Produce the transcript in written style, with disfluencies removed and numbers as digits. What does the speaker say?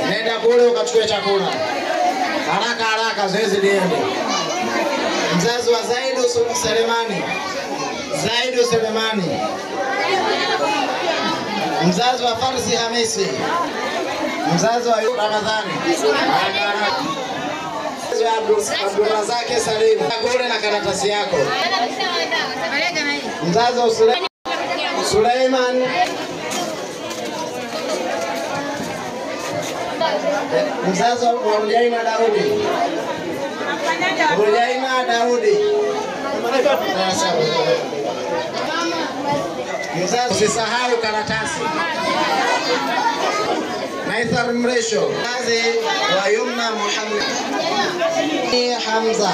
Nenda kule ukachukue chakula. Haraka haraka zoezi liende. Mzazi wa Zaidu Selemani. Zaidu Selemani. Mzazi wa Farsi Hamisi. Mzazi wa Ramadhani. Mzazi wa Abdulrazak Salim. Kule na karatasi yako. Mzazi wa Suleiman. Mzazi wa Rujaina Daudi. Rujaina Daudi. Mzazi usisahau karatasi. Naithar Mresho. Mzazi wa Yumna Muhammad Hamza.